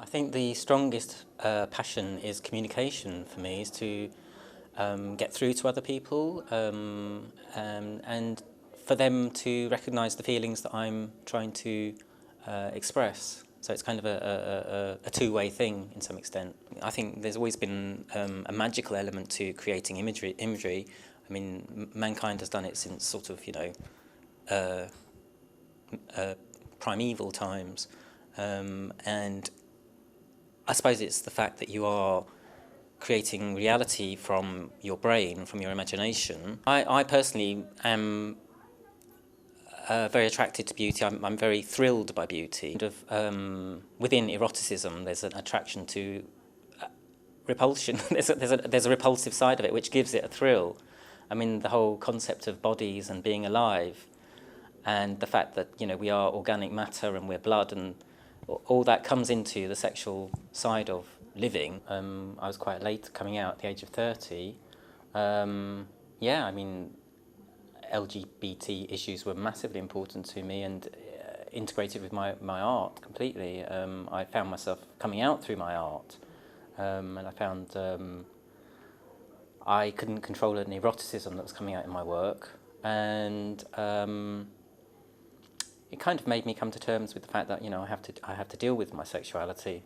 I think the strongest passion is communication for me, is to get through to other people and for them to recognise the feelings that I'm trying to express. So it's kind of a two-way thing in some extent. I think there's always been a magical element to creating imagery. I mean, mankind has done it since sort of, primeval times. And I suppose it's the fact that you are creating reality from your brain, from your imagination. I personally am very attracted to beauty. I'm very thrilled by beauty. Within eroticism, there's an attraction to repulsion. there's a repulsive side of it, which gives it a thrill. I mean, the whole concept of bodies and being alive, and the fact that we are organic matter and we're blood, and all that comes into the sexual side of living. I was quite late coming out at the age of 30. Yeah, I mean, LGBT issues were massively important to me and integrated with my art completely. I found myself coming out through my art, and I found I couldn't control an eroticism that was coming out in my work, and it kind of made me come to terms with the fact that I have to deal with my sexuality,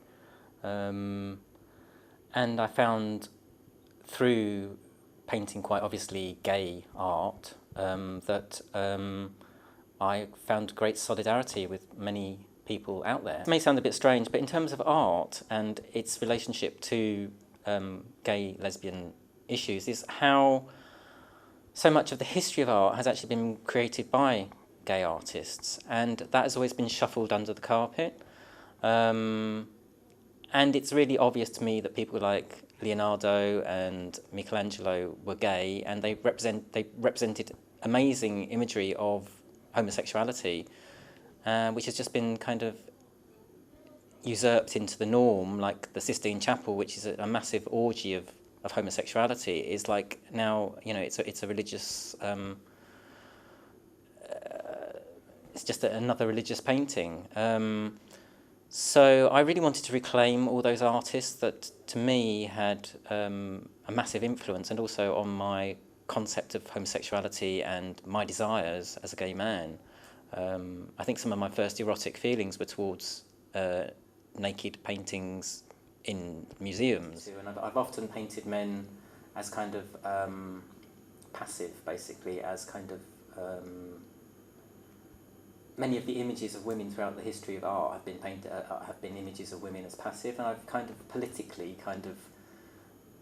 and I found through painting quite obviously gay art that I found great solidarity with many people out there. It may sound a bit strange, but in terms of art and its relationship to gay, lesbian issues, is how so much of the history of art has actually been created by gay artists, and that has always been shuffled under the carpet. And it's really obvious to me that people like Leonardo and Michelangelo were gay, and they represented amazing imagery of homosexuality, which has just been kind of usurped into the norm, like the Sistine Chapel, which is a massive orgy of homosexuality, is like now it's a religious. It's just another religious painting. So I really wanted to reclaim all those artists that, to me, had a massive influence, and also on my concept of homosexuality and my desires as a gay man. I think some of my first erotic feelings were towards naked paintings in museums. And I've often painted men as kind of passive, basically, as kind of... Many of the images of women throughout the history of art have been images of women as passive, and I've kind of politically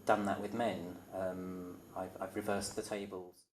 done that with men. I've reversed the tables.